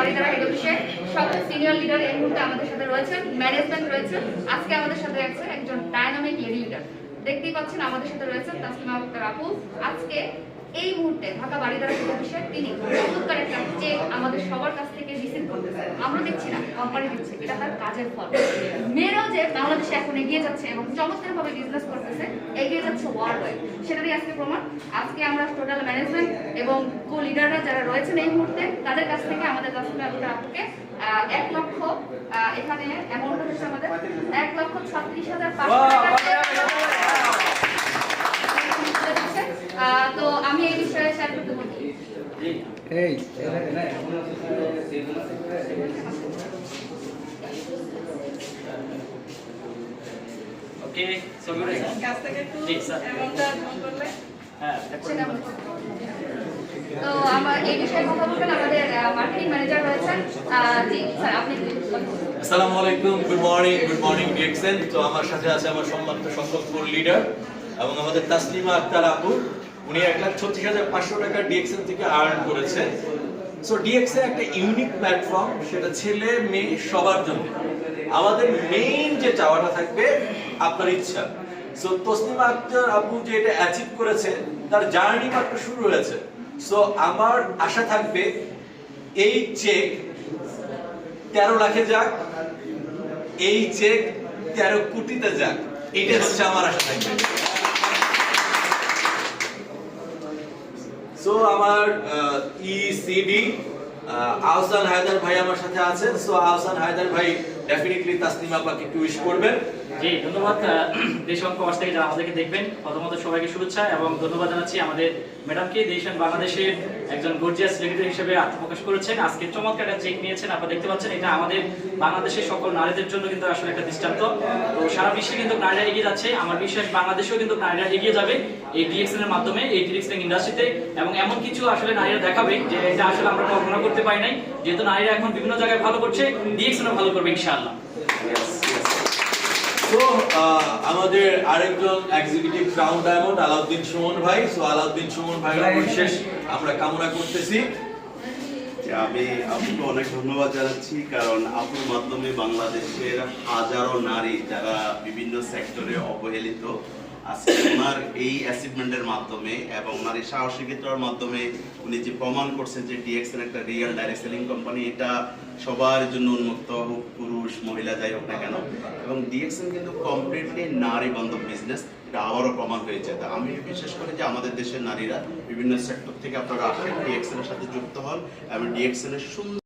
Baridhara head অফিসে সব senior leader এই মুহূর্তে আমাদের সাথে রয়েছেন, ম্যানেজমেন্ট রয়েছে। আজকে আমাদের সাথে আছে একজন ডায়নামিক লেডি লিডার, দেখতেই পাচ্ছেন আমাদের সাথে রয়েছেন তাসলিমা আক্তার আপু। আজকে এই মুহূর্তে ঢাকা বাড়িধারা হেড অফিসে তিনি চমৎকার একটা চেক আমাদের সবার কাছ থেকে রিসিভ করতেছেন। আমরা দিচ্ছি না, কোম্পানি দিচ্ছে, এটা তার কাজের ফল। মেয়েরাও যে বাংলাদেশে এখন এগিয়ে যাচ্ছে এবং চমৎকারভাবে বিজনেস করতেছে, এগিয়ে যাচ্ছে ওয়ার্ল্ড ওয়াইড, সেটারই আজকে প্রমাণ। আজকে আমরা টোটাল ম্যানেজমেন্ট এবং কো লিডাররা যারা রয়েছেন এই মুহূর্তে তাদের কাছ থেকে আমাদের তাসলিমা আক্তার আপুকে 1 লক্ষ, এখানে অ্যামাউন্ট হচ্ছে আমাদের 1,36,500 টাকা। তো আমি এই বিষয়ে শেয়ার করতে বলি। এই ওকে সো গুড কাছ থেকে একটু জি স্যার অ্যামাউন্টটা ফোন করলে হ্যাঁ তো আমার এই বিষয়ে কথা বলবেন আমাদের মার্কেটিং ম্যানেজার রয়েছেন। জি স্যার, আপনি আসসালামু আলাইকুম, গুড মর্নিং ডিএক্সএন। তো আমার সাথে আছে আমার সম্মানিত সকল কোর লিডার এবং আমাদের তাসলিমা আক্তার আপু। উনি 1,36,500 টাকা ডিএক্সএন থেকে আর্ন করেছে। সো ডিএক্সএন একটা ইউনিক প্ল্যাটফর্ম, সেটা ছেলে মেয়ে সবার জন্য। আমাদের মেইন যে চাওয়াটা থাকবে আপনার ইচ্ছা। সো তাসলিমা আক্তার আপু যে এটা অ্যাচিভ করেছে, তার জার্নি মাত্র শুরু হয়েছে। সো আমার আশা থাকবে এই চেক 13 লাখে যাক, এই চেক 13 কোটিতে যাক, এটা হচ্ছে আমার আশা থাকবে। সো আমার ইসিডি আহসান হায়দার ভাই আমার সাথে আছেন। সো আহসান হায়দার ভাই ডেফিনেটলি তাসলিমা আপাকে একটু উইশ করবেন। জি ধন্যবাদ। দেশ এবং প্রবাস থেকে যারা আমাদেরকে দেখবেন, প্রথমত সবাইকে শুভেচ্ছা এবং ধন্যবাদ জানাচ্ছি আমাদের ম্যাডামকে। দেশ এবং বাংলাদেশের একজন গর্জিয়াস লেডি হিসেবে আত্মপ্রকাশ করেছেন। আজকে চমৎকার একটা চেক নিয়েছেন, আপনারা দেখতে পাচ্ছেন। এটা আমাদের বাংলাদেশের সকল নারীদের জন্য কিন্তু আসলে একটা দৃষ্টান্ত। তো সারা বিশ্বে কিন্তু নারীরা এগিয়ে যাচ্ছে, আমার বিশ্বাস বাংলাদেশেও কিন্তু নারীরা এগিয়ে যাবে এই ডিএক্সএন এর মাধ্যমে, এই ডিএক্সএন ইন্ডাস্ট্রিতে। এবং এমন কিছু আসলে নারীরা দেখাবে যে এটা আসলে আমরা কল্পনা করতে পারি নাই। যেহেতু নারীরা এখন বিভিন্ন জায়গায় ভালো করছে, ডিএক্সএনও ভালো করবে ইনশাআল্লাহ। তো আমাদের আরেকজন executive crown diamond Alauddin Suman ভাই। সো আলাউদ্দিন সুমন ভাইয়ের বিশেষ আমরা কামনা করতেছি। আমি আপুকে অনেক ধন্যবাদ জানাচ্ছি, কারণ আপুর মাধ্যমে বাংলাদেশের হাজারো নারী যারা বিভিন্ন সেক্টরে অবহেলিত, আজকে ওনার এই অ্যাচিভমেন্টের মাধ্যমে এবং নারীর সাহসিকতার মাধ্যমে উনি যে প্রমাণ করছেন যে ডিএক্সএন একটা রিয়েল ডাইরেক্ট সেলিং কোম্পানি, এটা সবার জন্য উন্মুক্ত, হোক পুরুষ মহিলা যাই হোক না কেন। এবং ডিএক্সএন কিন্তু কমপ্লিটলি নারী বান্ধব বিজনেস, এটা আবারও প্রমাণ হয়েছে। তা আমি বিশেষ করে যে আমাদের দেশের নারীরা বিভিন্ন সেক্টর থেকে আপনারা আসেন, ডিএক্সএন এর সাথে যুক্ত হন এবং ডিএক্সএন এর সুন্দর